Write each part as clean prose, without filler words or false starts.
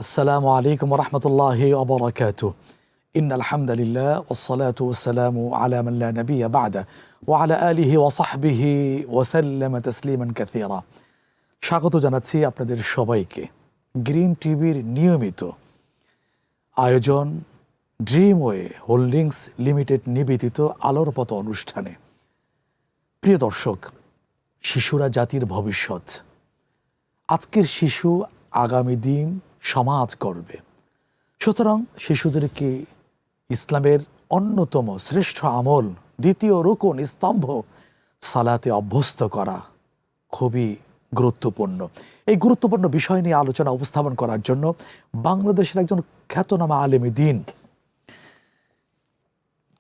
আসসালামু আলাইকুম রহমতুল্লাহি ওবরাকাতু ইন্নাল হামদুলিল্লাহ ওয়াসসালাতু ওয়াসসালামু আলা মান লা নাবিয়্যা বা'দা ওয়া আলা আলিহি ওয়া সাহবিহি ওয়া সাল্লামা তাসলিমান কাসীরা। স্বাগত জানাচ্ছি আপনাদের সবাইকে গ্রিন টিভির নিয়মিত আয়োজন ড্রিমওয়ে হোল্ডিংস লিমিটেড নিবেদিত আলোর পথ অনুষ্ঠানে। প্রিয় দর্শক, শিশুরা জাতির ভবিষ্যৎ। আজকের শিশু আগামী দিন সমাজ করবে। সুতরাং শিশুদেরকে ইসলামের অন্যতম শ্রেষ্ঠ আমল, দ্বিতীয় রুকন স্তম্ভ সালাতে অভ্যস্ত করা খুবই গুরুত্বপূর্ণ। এই গুরুত্বপূর্ণ বিষয় নিয়ে আলোচনা উপস্থাপন করার জন্য বাংলাদেশের একজন খ্যাতনামা আলেম দ্বীন,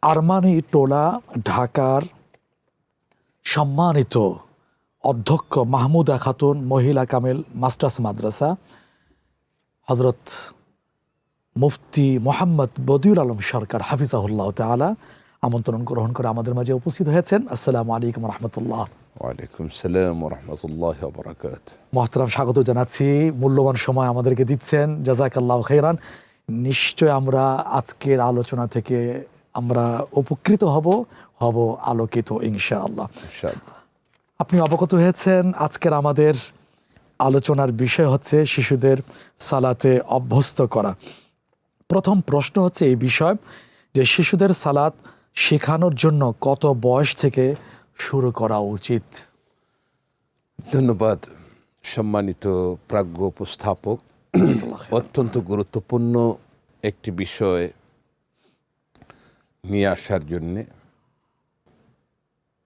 আরমানি টোলা ঢাকার সম্মানিত অধ্যক্ষ মাহমুদা খাতুন মহিলা কামেল মাস্টার্স মাদ্রাসা হজরত মুফতি মোহাম্মদ বদিউল আলম সরকার হাফিজাহুল্লাহ তাআলা আমন্ত্রণ গ্রহণ করে আমাদের মাঝে উপস্থিত হয়েছেন। আসসালামু আলাইকুম রহমতুল্লাহ। ওয়ালাইকুম সালাম ওয়া রাহমাতুল্লাহি ওয়া বারাকাতুহু। মোহতারাম, স্বাগত জানাচ্ছি। মূল্যবান সময় আমাদেরকে দিচ্ছেন, জাযাকাল্লাহু খাইরান। নিশ্চয় আমরা আজকের আলোচনা থেকে আমরা উপকৃত হব আলোকিত ইনশাআল্লাহ। আপনি অবগত হয়েছেন আজকের আমাদের আলোচনার বিষয় হচ্ছে শিশুদের সালাতে অভ্যস্ত করা। প্রথম প্রশ্ন হচ্ছে এই বিষয় যে শিশুদের সালাত শেখানোর জন্য কত বয়স থেকে শুরু করা উচিত? ধন্যবাদ সম্মানিত প্রাজ্ঞ উপস্থাপক। অত্যন্ত গুরুত্বপূর্ণ একটি বিষয় নিয়ে আসার জন্যে।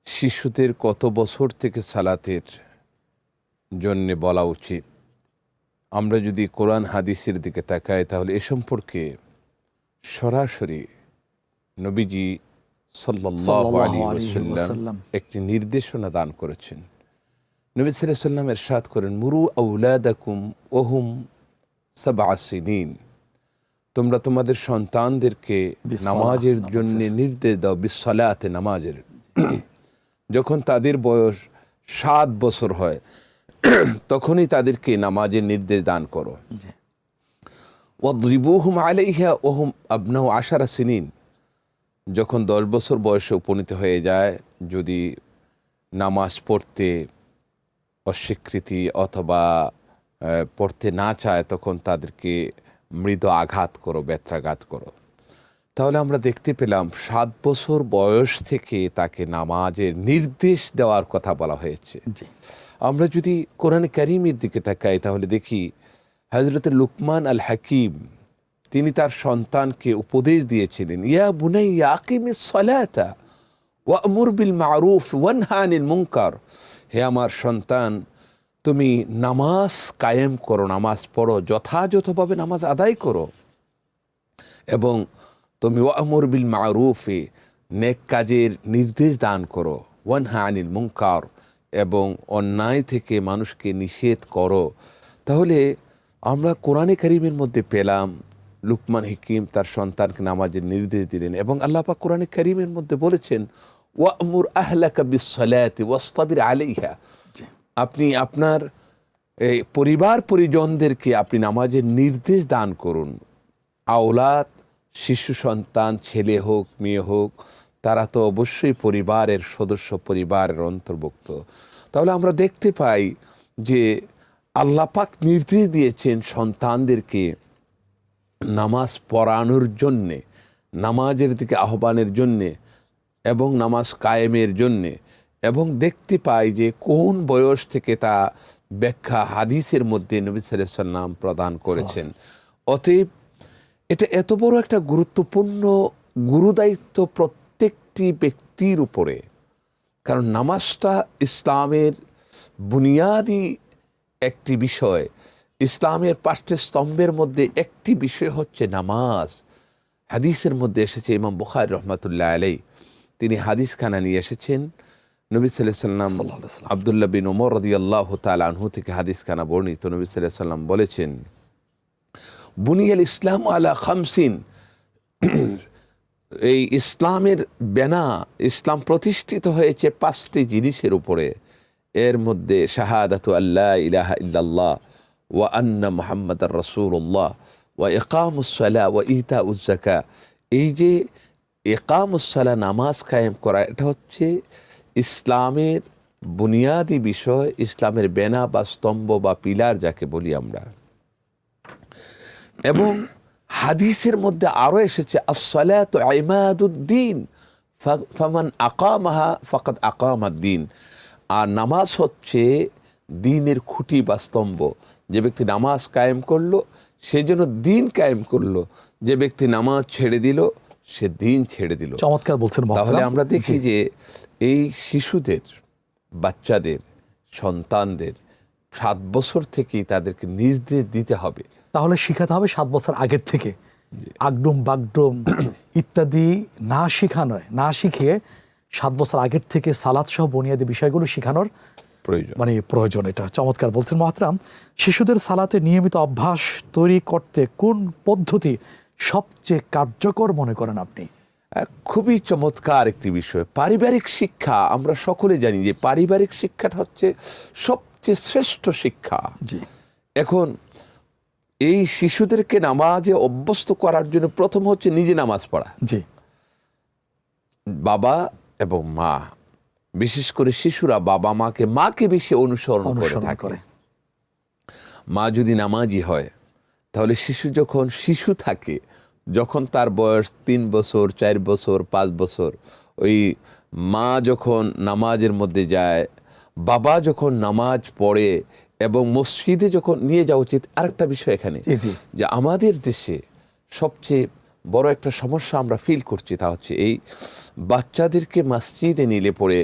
শিশুদের কত বছর থেকে সালাতের জন্যে বলা উচিত, আমরা যদি কোরআন হাদিসের দিকে তাকাই তাহলে এ সম্পর্কে সরাসরি নবীজি সাল্লাল্লাহু আলাইহি ওয়াসাল্লাম একটি নির্দেশনা দান করেছেন। নবী সাল্লাল্লাহু আলাইহি ওয়াসাল্লাম ইরশাদ করেন, মুরু আওলাদাকুম ওহুম সাবআ সিনিন, তোমরা তোমাদের সন্তানদেরকে নামাজের জন্য নির্দেশ দাও, বিসসালাতে, নামাজের। যখন তাদের বয়স 7 বছর হয় তখনই তাদেরকে নামাজের নির্দেশ দান করো। ওয়াদরিবুহুম আলাইহা ওহুম আবনাউ 10 সিনিন, যখন 10 বছর বয়সে উপনীত হয়ে যায়, যদি নামাজ পড়তে অস্বীকৃতি অথবা পড়তে না চায় তখন তাদেরকে মৃদু আঘাত করো, ব্যত্রাঘাত করো। তাহলে আমরা দেখতে পেলাম 7 বছর বয়স থেকে তাকে নামাজের নির্দেশ দেওয়ার কথা বলা হয়েছে। আমরা যদি কোরআনে কারিমের দিকে তাকাই তাহলে দেখি হযরত লুকমান আল হাকিম তিনি তার সন্তানকে উপদেশ দিয়েছিলেন, ইয়া বুনাইয়া আকিমিস সালাতা ওয়া'মুর বিল মা'রুফ ওয়ানহা আনিল মুনকার, হে আমার সন্তান, তুমি নামাজ কায়েম করো, নামাজ পড়ো, যথাযথভাবে নামাজ আদায় করো, এবং তুমি ওয়া'মুর বিল মা'রুফে নেক কাজের নির্দেশ দান করো, ওয়ানহা আনিল মুনকার, এবং অন্যায় থেকে মানুষকে নিষেধ করো। তাহলে আমরা কোরআনে কারিমের মধ্যে পেলাম লুকমান হাকিম তার সন্তানকে নামাজের নির্দেশ দিলেন, এবং আল্লাহ পাক কোরআনে কারিমের মধ্যে বলেছেন, ওয়া'মুর আহলাকা বিসসালাতি ওয়াসতাবির আলাইহা, আপনি আপনার পরিবার পরিজনদেরকে আপনি নামাজের নির্দেশ দান করুন। আওলাদ, শিশু সন্তান, ছেলে হোক মেয়ে হোক, তারা তো অবশ্যই পরিবারের সদস্য, পরিবারের অন্তর্ভুক্ত। তাহলে আমরা দেখতে পাই যে আল্লাহ পাক নির্দেশ দিয়েছেন সন্তানদেরকে নামাজ পড়ানোর জন্যে, নামাজের দিকে আহ্বানের জন্যে এবং নামাজ কায়েমের জন্যে, এবং দেখতে পাই যে কোন বয়স থেকে তা ব্যাখ্যা হাদিসের মধ্যে নবী সাল্লাল্লাহু আলাইহি ওয়াসাল্লাম প্রদান করেছেন। অতএব এটা এত বড় একটা গুরুত্বপূর্ণ গুরুদায়িত্ব প্রত্যেকটি ব্যক্তির উপরে, কারণ নামাজটা ইসলামের বুনিয়াদি একটি বিষয়। ইসলামের 5টি স্তম্ভের মধ্যে একটি বিষয় হচ্ছে নামাজ। হাদিসের মধ্যে এসেছে, ইমাম বুখারী রহমাতুল্লাহ আলাইহি তিনি হাদিস খানা নিয়ে এসেছেন। নবী সাল্লাল্লাহু আলাইহি ওয়াসাল্লাম আব্দুল্লাহ বিন ওমর রাদিয়াল্লাহু তাআলা আনহু থেকে হাদিস খানা বর্ণিত। নবী সাল্লাল্লাহু আলাইহি ওয়াসাল্লাম বলেছেন, বুনিয়াল ইসলাম আলা খামসিন, এই ইসলামের বেনা, ইসলাম প্রতিষ্ঠিত হয়েছে 5টি জিনিসের উপরে। এর মধ্যে শাহাদাতু আল্লা ইলাহা ইল্লাল্লাহ ওয়া আন্না মুহাম্মাদার রাসূলুল্লাহ ওয়া ইকামুস সালাহ ওয়া ইতাউজ যাকাত, এই যে ইকামুস সালাহ নামাজ কায়েম করা, এটা হচ্ছে ইসলামের বুনিয়াদি বিষয়, ইসলামের বেনা বা স্তম্ভ বা পিলার যাকে বলি আমরা। এবং হাদিসের মধ্যে আরো এসেছে আস-সালাতু ইমাদুদ্দিন ফামান আকামাহা ফাকাদ আকামাদ্দিন, আর নামাজ হচ্ছে দ্বীনের খুঁটি বা স্তম্ভ। যে ব্যক্তি নামাজ কায়েম করলো সে যেন দ্বীন কায়েম করলো, যে ব্যক্তি নামাজ ছেড়ে দিল সে দ্বীন ছেড়ে দিল। চমৎকার বলছেন। তাহলে আমরা দেখি যে এই শিশুদের, বাচ্চাদের, সন্তানদের 7 বছর থেকেই তাদেরকে নির্দেশ দিতে হবে। তাহলে শিখাতে হবে 7 বছর আগের থেকে, আগডুম বাগডুম ইত্যাদি না শিখানো, না শিখিয়ে 7 বছর আগের থেকে সালাত সহ বুনিয়াদি বিষয়গুলো শিখানোর প্রয়োজন। এটা চমৎকার বলছেন মহতারাম। শিশুদের সালাতে নিয়মিত অভ্যাস তৈরি করতে কোন পদ্ধতি সবচেয়ে কার্যকর মনে করেন আপনি? খুবই চমৎকার একটি বিষয়, পারিবারিক শিক্ষা। আমরা সকলে জানি যে পারিবারিক শিক্ষাটা হচ্ছে সবচেয়ে শ্রেষ্ঠ শিক্ষা। এখন এই শিশুদেরকে নামাজে অভ্যস্ত করার জন্য প্রথম হচ্ছে নিজে নামাজ পড়া। বাবা এবং মা, বিশেষ করে শিশুরা বাবা মাকে বেশি অনুসরণ করে থাকে। মা যদি নামাজি হয় তাহলে শিশু যখন শিশু থাকে, যখন তার বয়স 3 বছর 4 বছর 5 বছর, ওই মা যখন নামাজের মধ্যে যায়, বাবা যখন নামাজ পড়ে এবং মসজিদে যখন নিয়ে যাওয়া উচিত। আরেকটা বিষয় এখানে যে আমাদের দেশে সবচেয়ে বড় একটা সমস্যা আমরা ফিল করছি, তা হচ্ছে এই বাচ্চাদেরকে মসজিদে নিলে পড়ে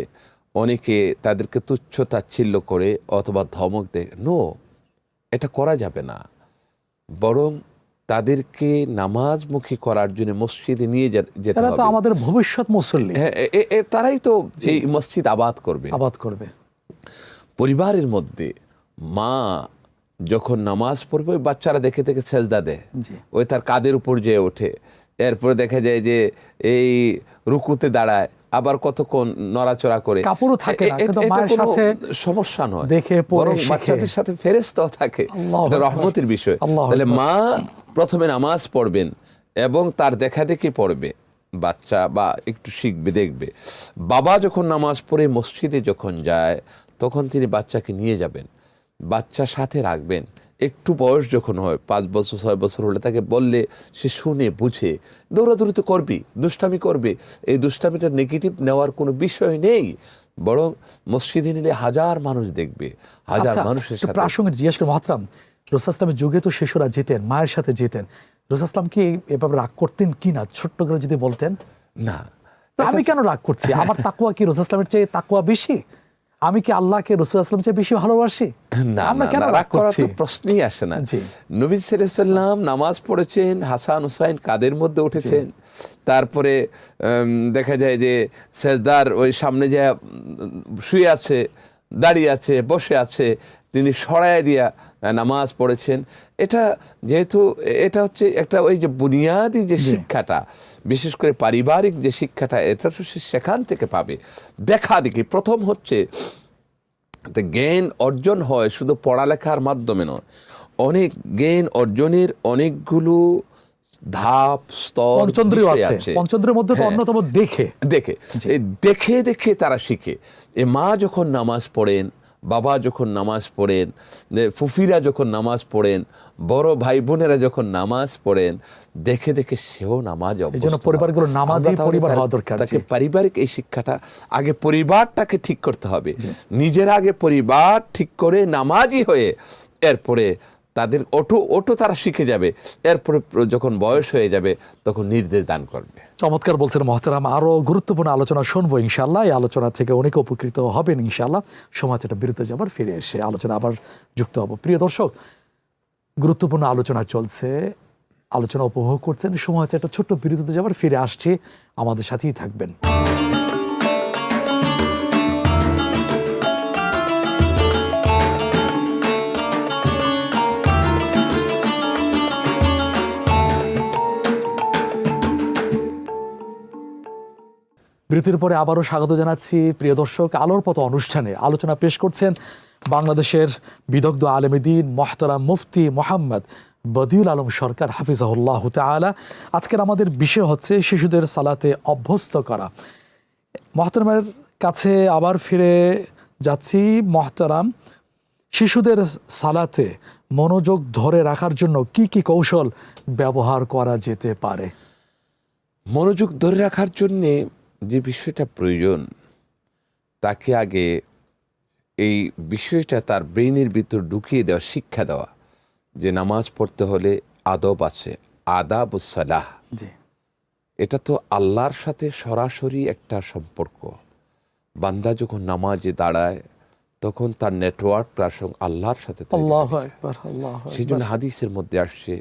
অনেকে তাদেরকে তুচ্ছ তাচ্ছিল্য করে অথবা ধমক দেয়। নো, এটা করা যাবে না। বরং তাদেরকে নামাজমুখী করার জন্য মসজিদে নিয়ে যেতে হবে। তো আমাদের ভবিষ্যৎ মুসল্লি, তারাই তো এই মসজিদ আবাদ করবে। পরিবারের মধ্যে মা যখন নামাজ পড়বে, ওই বাচ্চারা দেখে দেখে সেজদা দেয়, ওই তার কাঁধের উপর যেয়ে ওঠে। এরপরে দেখা যায় যে এই রুকুতে দাঁড়ায়, আবার কতক্ষণ নড়াচড়া করে। সমস্যা নয়, বরং বাচ্চাদের সাথে ফেরেশতাও থাকে, এটা রহমতের বিষয়। তাহলে মা প্রথমে নামাজ পড়বেন এবং তার দেখা দেখি পড়বে বাচ্চা, বা একটু শিখবে, দেখবে। বাবা যখন নামাজ পড়ে মসজিদে যখন যায়, তখন তিনি বাচ্চাকে নিয়ে যাবেন, বাচ্চার সাথে রাখবেন। একটু বয়স যখন হয় 5 বছর 6 বছর হলে তাকে বললে সে শুনে বুঝে দৌড়াদৌড়ি তো করবি, দুষ্টামি করবে। এই দুষ্টামিটা নেগেটিভ নেওয়ার কোনো বিষয় নেই, বরং মসজিদে নিলে হাজার মানুষ দেখবে, হাজার মানুষের সাথে। প্রাসঙ্গিক জিজ্ঞেস করে মহতারাম, রাসূল ইসলামের যুগে তো শিশুরা যেতেন, মায়ের সাথে যেতেন, রাসূল ইসলাম কি এভাবে রাগ করতেন কিনা, ছোট্ট করে যদি বলতেন। না, আমি কেন রাগ করছি? আমার তাকওয়া কি রাসূল ইসলামের চেয়ে তাকওয়া বেশি? আমি কি আল্লাহকে রাসূল আসলামের চেয়ে বেশি ভালোবাসি? না, রাগ করার তো প্রশ্নই আসে না। নবী সাল্লাল্লাহু আলাইহি ওয়াসাল্লাম নামাজ পড়েছেন, হাসান হুসাইন কাঁধের মধ্যে উঠেছেন, তারপরে দেখা যায় যে সেজদার ওই সামনে যে শুয়ে আছে, দাঁড়িয়ে আছে, বসে আছে, তিনি সরায় দিয়া নামাজ পড়েছেন। এটা যেহেতু এটা হচ্ছে একটা ওই যে বুনিয়াদি যে শিক্ষাটা, বিশেষ করে পারিবারিক যে শিক্ষাটা, এটা তো সেখান থেকে পাবে। দেখা দেখি প্রথম হচ্ছে জ্ঞান অর্জন হয় শুধু পড়ালেখার মাধ্যমে নয়, অনেক জ্ঞান অর্জনের অনেকগুলো ধাপ স্তর আছে। পঞ্চেন্দ্রিয়ের মধ্যে অন্যতম দেখে তারা শিখে। এ মা যখন নামাজ পড়েন, বাবা যখন নামাজ পড়েন, ফুফিরা যখন নামাজ পড়েন, বড় ভাই বোনেরা যখন নামাজ পড়েন, দেখে দেখে সেও নামাজ পরিবারগুলো নামাজি পরিবার হওয়া দরকার। তাকে পারিবারিক এই শিক্ষাটা আগে পরিবারটাকে ঠিক করতে হবে। নিজের আগে পরিবার ঠিক করে নামাজি হয়ে এরপরে তাদের ওটো তারা শিখে যাবে। এরপরে যখন বয়স হয়ে যাবে তখন নির্দেশ দান করবে। চমৎকার বলছেন মহতারাম। আরো গুরুত্বপূর্ণ আলোচনা শুনবো ইনশাআল্লাহ। এই আলোচনা থেকে অনেকে উপকৃত হবেন ইনশাআল্লাহ। সময় একটা বিরতি যাবার, ফিরে এসে আলোচনা আবার যুক্ত হব। প্রিয় দর্শক, গুরুত্বপূর্ণ আলোচনা চলছে, আলোচনা উপভোগ করছেন। সময় একটা ছোট্ট বিরতিতে যাবার, ফিরে আসছি, আমাদের সাথেই থাকবেন। বিরতির পরে আবারও স্বাগত জানাচ্ছি। প্রিয় দর্শক, আলোর পথ অনুষ্ঠানে আলোচনা পেশ করছেন বাংলাদেশের বিদগ্ধ আলেম দ্বীন মুহতারাম মুফতি মোহাম্মদ বদিউল আলম সরকার হাফিজাহুল্লাহ তাআলা। আজকের আমাদের বিষয় হচ্ছে শিশুদের সালাতে অভ্যস্ত করা। মোহতারামের কাছে আবার ফিরে যাচ্ছি। মোহতারাম, শিশুদের সালাতে মনোযোগ ধরে রাখার জন্য কি কি কৌশল ব্যবহার করা যেতে পারে? মনোযোগ ধরে রাখার জন্যে যে বিষয়টা প্রয়োজন, তাকে আগে এই বিষয়টা তার ব্রেইনের ভিতর ঢুকিয়ে দেওয়া, শিক্ষা দেওয়া যে নামাজ পড়তে হলে আদব আছে, আদাবুস সালাহ। জি, এটা তো আল্লাহর সাথে সরাসরি একটা সম্পর্ক। বান্দা যখন নামাজে দাঁড়ায় তখন তার নেটওয়ার্কটা আল্লাহর সাথে তৈরি হয়। আল্লাহু আকবার, আল্লাহু আকবার। সেই জন্য হাদিসের মধ্যে আসছে,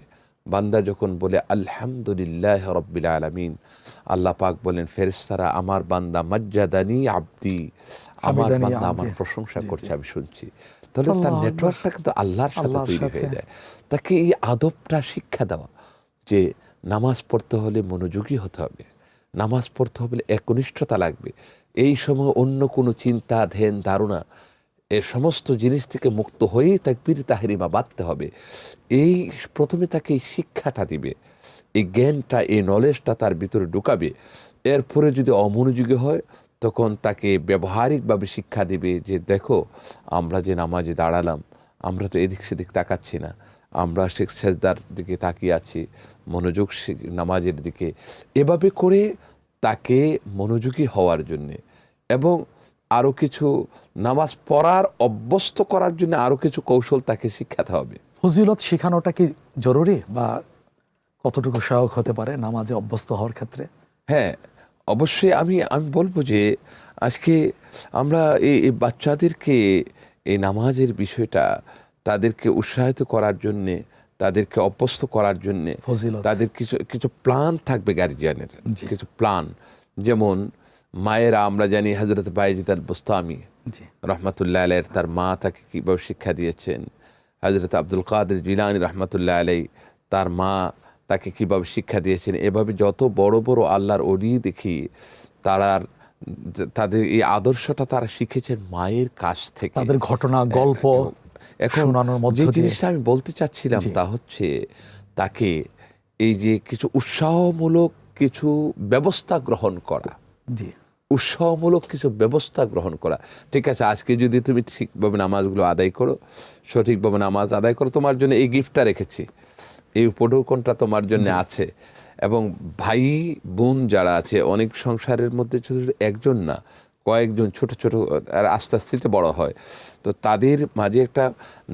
বান্দা যখন বলে আলহামদুলিল্লাহ রাব্বিল আলামিন, আল্লাহ পাক বলেন ফেরেশতারা আমার বান্দা মাজ্জাদানি আব্দি, আমার হামিদানি বান্দা আমার আব্দি। প্রশংসা জি, করছে, জি। আমি শুনছি। তাহলে তার আল্লাহু নেটওয়ার্কটা কিন্তু আল্লাহর সাথে আল্লাহর তৈরি হয়ে সাথে। যায়। তাকে এই আদবটা শিক্ষা দেওয়া যে নামাজ পড়তে হলে মনোযোগী হতে হবে, নামাজ পড়তে হলে একনিষ্ঠতা লাগবে, এই সময় অন্য কোনো চিন্তা ধ্যান ধারণা এ সমস্ত জিনিস থেকে মুক্ত হয়েই তাকবীর তাহরিমা বাঁধতে হবে। এই প্রথমে তাকে এই শিক্ষাটা দিবে, এই জ্ঞানটা, এই নলেজটা তার ভিতরে ঢুকাবে। এরপরে যদি অমনোযোগী হয় তখন তাকে ব্যবহারিকভাবে শিক্ষা দিবে যে দেখো, আমরা যে নামাজে দাঁড়ালাম, আমরা তো এদিক সেদিক তাকাচ্ছি না, আমরা সেজদার দিকে তাকিয়ে আছি, মনোযোগ নামাজের দিকে। এভাবে করে তাকে মনোযোগী হওয়ার জন্যে এবং আরও কিছু নামাজ পড়ার অভ্যস্ত করার জন্য আরও কিছু কৌশল তাকে শিখাতে হবে। ফজিলত শেখানোটা কি জরুরি বা কতটুকু সহায়ক হতে পারে নামাজে অভ্যস্ত হওয়ার ক্ষেত্রে? হ্যাঁ, অবশ্যই আমি বলবো যে আজকে আমরা এই বাচ্চাদেরকে এই নামাজের বিষয়টা তাদেরকে উৎসাহিত করার জন্যে, তাদেরকে অভ্যস্ত করার জন্যে ফজিলত। তাদের কিছু প্ল্যান থাকবে গার্জিয়ানের, জি। কিছু প্ল্যান। যেমন মায়েরা, আমরা জানি হযরত বায়েজিদ আল বুস্তামি জি, রহমতুল্লাহ আলাইহির তার মা তাকে কীভাবে শিক্ষা দিয়েছেন, হযরত আব্দুল কাদের জিলানী রহমতুল্লাহ আলাইহি তার মা তাকে কীভাবে শিক্ষা দিয়েছেন। এভাবে যত বড় বড় আল্লাহর ওলি দেখি তাদের এই আদর্শটা তারা শিখেছেন মায়ের কাছ থেকে, তাদের ঘটনা গল্প এখন শোনানোর মধ্য যে দিয়ে। জিনিসটা আমি বলতে চাচ্ছিলাম তা হচ্ছে তাকে এই যে কিছু উৎসাহমূলক কিছু ব্যবস্থা গ্রহণ করা, জি, উৎসাহমূলক কিছু ব্যবস্থা গ্রহণ করা। ঠিক আছে, আজকে যদি তুমি ঠিকভাবে নামাজগুলো আদায় করো, সঠিকভাবে নামাজ আদায় করো, তোমার জন্য এই গিফটটা রেখেছি, এই উপঢৌকনটা তোমার জন্য আছে। এবং ভাই বোন যারা আছে, অনেক সংসারের মধ্যে শুধু একজন না, কয়েকজন ছোট ছোট আর আস্তে আস্তে বড় হয়, তো তাদের মাঝে একটা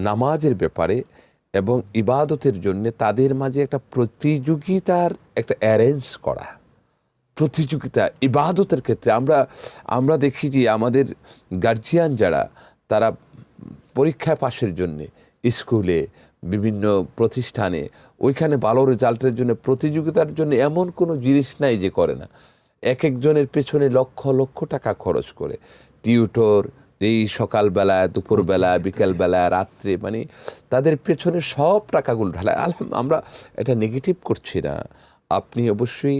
নামাজের ব্যাপারে এবং ইবাদতের জন্য তাদের মাঝে একটা প্রতিযোগিতার একটা অ্যারেঞ্জ করা। প্রতিযোগিতা ইবাদতের ক্ষেত্রে আমরা দেখি যে আমাদের গার্জিয়ান যারা, তারা পরীক্ষায় পাশের জন্যে স্কুলে বিভিন্ন প্রতিষ্ঠানে ওইখানে ভালো রেজাল্টের জন্য প্রতিযোগিতার জন্য এমন কোনো জিনিস নাই যে করে না। এক একজনের পেছনে লক্ষ লক্ষ টাকা খরচ করে, টিউটর, এই সকালবেলা, দুপুরবেলা, বিকেলবেলা, রাত্রে, মানে তাদের পেছনে সব টাকাগুলো ঢালায়। আমরা এটা নেগেটিভ করছি না, আপনি অবশ্যই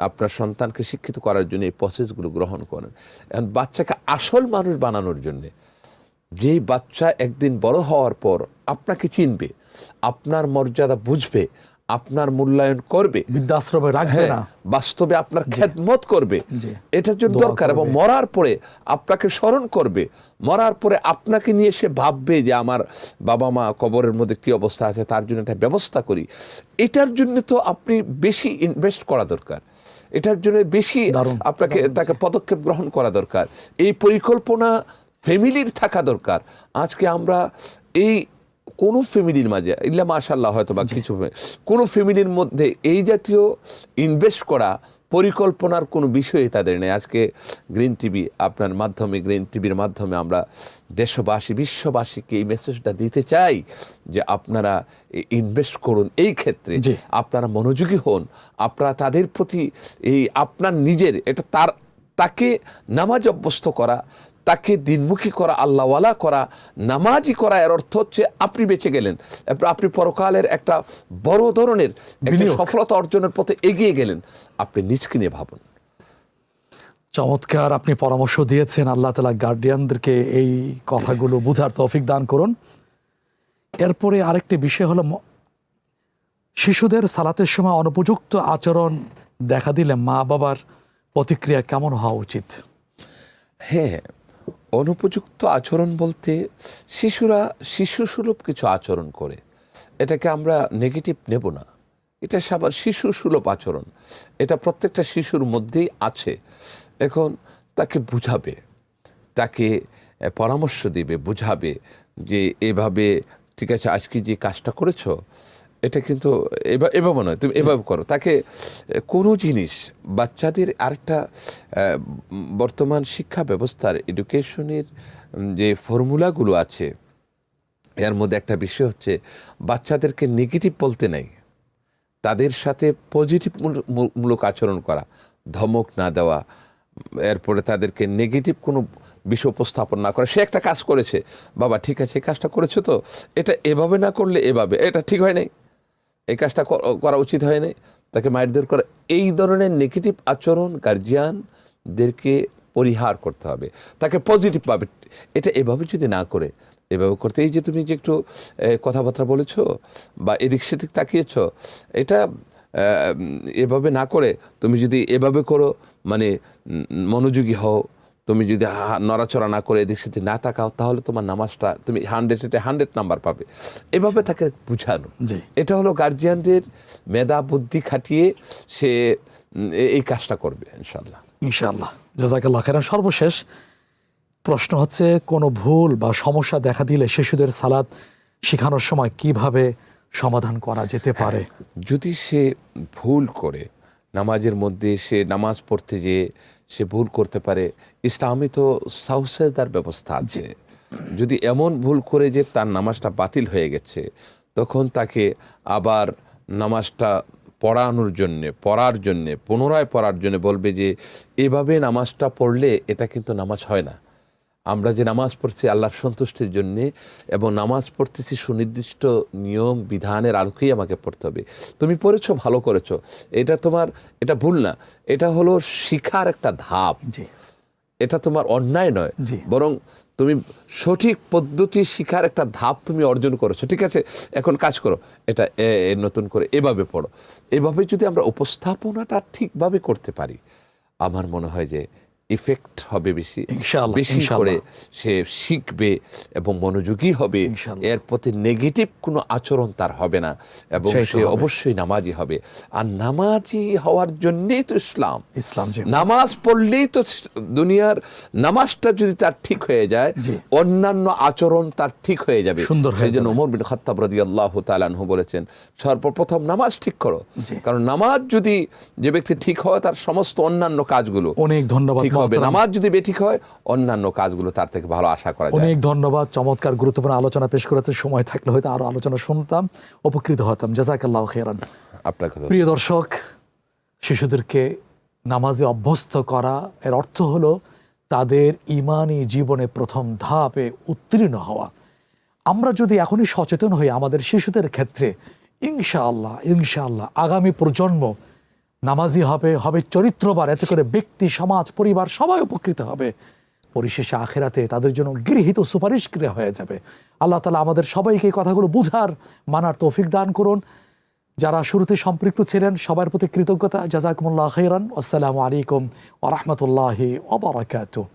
আপনার সন্তানকে শিক্ষিত করার জন্য এই প্রসেসগুলো গ্রহণ করেন। এখন বাচ্চাকে আসল মানুষ বানানোর জন্যে, যেই বাচ্চা একদিন বড় হওয়ার পর আপনাকে চিনবে, আপনার মর্যাদা বুঝবে, আপনার মূল্যায়ন করবে, বৃদ্ধাশ্রমে রাখবে না, বাস্তবে আপনার খেদমত করবে, এটার জন্য দরকার। এবং মরার পরে আপনাকে স্মরণ করবে, মরার পরে আপনাকে নিয়ে সে ভাববে যে আমার বাবা মা কবরের মধ্যে কি অবস্থা আছে, তার জন্য একটা ব্যবস্থা করি। এটার জন্য তো আপনি বেশি ইনভেস্ট করা দরকার, এটার জন্য বেশি আপনাকে তাকে পদক্ষেপ গ্রহণ করা দরকার, এই পরিকল্পনা ফ্যামিলির থাকা দরকার। আজকে আমরা এই কোনো ফ্যামিলির মাঝে ইল্লা মাশাআল্লাহ হয়তো বা কিছু কোনো ফ্যামিলির মধ্যে এই জাতীয় ইনভেস্ট করা পরিকল্পনার কোনো বিষয়ই তাদের নেই। আজকে গ্রিন টিভি আপনার মাধ্যমে, গ্রিন টিভির মাধ্যমে আমরা দেশবাসী, বিশ্ববাসীকে এই মেসেজটা দিতে চাই যে আপনারা ইনভেস্ট করুন এই ক্ষেত্রে, আপনারা মনোযোগী হন, আপনারা তাদের প্রতি এই আপনার নিজের এটা তাকে নামাজ অভ্যস্ত করা, তাকে দিনমুখী করা, আল্লাহওয়ালা করা, নামাজি করা, এর অর্থ হচ্ছে আপনি বেঁচে গেলেন, আপনি পরকালের একটা বড় ধরনের একটা সফলতা অর্জনের পথে এগিয়ে গেলেন। আপনি নিজকে নিয়ে ভাবুন। চমৎকার আপনি পরামর্শ দিয়েছেন। আল্লাহ তাআলা গার্ডিয়ানদেরকে এই কথাগুলো বুঝার তৌফিক দান করুন। এরপরে আরেকটি বিষয় হলো শিশুদের সালাতের সময় অনুপযুক্ত আচরণ দেখা দিলে মা বাবার প্রতিক্রিয়া কেমন হওয়া উচিত? হ্যাঁ, অনুপযুক্ত আচরণ বলতে শিশুরা শিশুসুলভ কিছু আচরণ করে, এটাকে আমরা নেগেটিভ নেব না। এটা শিশু সুলভ আচরণ, এটা প্রত্যেকটা শিশুর মধ্যেই আছে। এখন তাকে বুঝাবে, তাকে পরামর্শ দিবে, বুঝাবে যে এভাবে ঠিক আছে, আজকে যে কাজটা করেছো এটা কিন্তু এভাবে নয়, তুমি এভাবে করো। তাকে কোনো জিনিস বাচ্চাদের আরেকটা বর্তমান শিক্ষা ব্যবস্থার এডুকেশনের যে ফর্মুলাগুলো আছে এর মধ্যে একটা বিষয় হচ্ছে বাচ্চাদেরকে নেগেটিভ বলতে নেই, তাদের সাথে পজিটিভ মূলক আচরণ করা, ধমক না দেওয়া, এরপরে তাদেরকে নেগেটিভ কোনো বিষয় উপস্থাপন না করা। সে একটা কাজ করেছে, বাবা ঠিক আছে এই কাজটা করেছো তো, এটা এভাবে না করলে এভাবে, এটা ঠিক হয় নাই, এই কাজটা করা উচিত হয় নাই, তাকে মারধর করা, এই ধরনের নেগেটিভ আচরণ গার্জিয়ানদেরকে পরিহার করতে হবে, তাকে পজিটিভভাবে। এটা এভাবে যদি না করে এভাবে করতে, এই যে তুমি যে একটু কথাবার্তা বলেছো বা এদিক সেদিক তাকিয়েছ, এটা এভাবে না করে তুমি যদি এভাবে করো, মানে মনোযোগী হও, তুমি যদি নড়াচড়া না করে এদিক সেদিক না তাকাও, তাহলে তোমার নামাজটা তুমি 100 নাম্বার পাবে। এভাবে তাকে বুঝানো, এটা হলো গার্জিয়ানদের মেধা বুদ্ধি খাটিয়ে সে এই কাজটা করবে ইনশাআল্লাহ। ইনশাআল্লাহ, জাযাকাল্লাহ খাইরান। সর্বশেষ প্রশ্ন হচ্ছে, কোনো ভুল বা সমস্যা দেখা দিলে শিশুদের সালাত শেখানোর সময় কিভাবে সমাধান করা যেতে পারে? যদি সে ভুল করে নামাজের মধ্যে, সে নামাজ পড়তে যেয়ে সে ভুল করতে পারে, ইসলামে তো সাউসেদার ব্যবস্থা আছে। যদি এমন ভুল করে যে তার নামাজটা বাতিল হয়ে গেছে, তখন তাকে আবার নামাজটা পড়ার জন্যে পুনরায় পড়ার জন্য বলবে যে এভাবে নামাজটা পড়লে এটা কিন্তু নামাজ হয় না। আমরা যে নামাজ পড়ছি আল্লাহর সন্তুষ্টির জন্যে, এবং নামাজ পড়তেছি সুনির্দিষ্ট নিয়ম বিধানের আলোকেই আমাকে পড়তে হবে। তুমি পড়েছো, ভালো করেছো, এটা ভুল না, এটা হলো শিখার একটা ধাপ। এটা তোমার অন্যায় নয়, বরং তুমি সঠিক পদ্ধতি শিখার একটা ধাপ তুমি অর্জন করেছো। ঠিক আছে, এখন কাজ করো, এটা নতুন করে এভাবে পড়ো। এভাবে যদি আমরা উপস্থাপনাটা ঠিকভাবে করতে পারি, আমার মনে হয় যে ইফেক্ট হবে বেশি করে, সে শিখবে এবং মনোযোগী হবে, এর প্রতি নেগেটিভ কোনো আচরণ তার হবে না, এবং সে অবশ্যই নামাজি হবে। আর নামাজি হওয়ার জন্যেই তো ইসলাম। নামাজ পড়লেই তো দুনিয়ার, নামাজটা যদি তার ঠিক হয়ে যায়, অন্যান্য আচরণ তার ঠিক হয়ে যাবে। সেই জন্য ওমর বিন খাত্তাব রাদিয়াল্লাহু তাআলা আনহু বলেছেন, সর্বপ্রথম নামাজ ঠিক করো, কারণ নামাজ যদি যে ব্যক্তি ঠিক হয়, তার সমস্ত অন্যান্য কাজগুলো অনেক ধন্যবাদ হবে। নামাজ যদি বেঠিক হয়, অন্যান্য কাজগুলো তার থেকে ভালো আশা করা যায়। অনেক ধন্যবাদ, চমৎকার গুরুত্বপূর্ণ আলোচনা পেশ করেছে। সময় থাকলে হয়তো আরো আলোচনা শুনতাম, উপকৃত হতাম। জাযাকাল্লাহু খাইরান। আপনাকে প্রিয় দর্শক, শিশুদেরকে নামাজে অভ্যস্ত করা এর অর্থ হলো তাদের ঈমানি জীবনে প্রথম ধাপে উত্তীর্ণ হওয়া। আমরা যদি এখনই সচেতন হই আমাদের শিশুদের ক্ষেত্রে, ইনশাআল্লাহ আগামী প্রজন্ম নামাজি হবে চরিত্রবান। এতে করে ব্যক্তি, সমাজ, পরিবার সবাই উপকৃত হবে। পরিশেষে আখিরাতে তাদের জন্য গৃহীত সুপারিশ ক্রিয়া হয়ে যাবে। আল্লাহ তাআলা আমাদের সবাইকে এই কথাগুলো বুঝার, মানার তৌফিক দান করুন। যারা শুরুতে সম্পৃক্ত ছিলেন সবার প্রতি কৃতজ্ঞতা। জাযাকুমুল্লাহু খাইরান। আসসালামু আলাইকুম ওয়া রাহমাতুল্লাহি ওয়া বারাকাতুহু।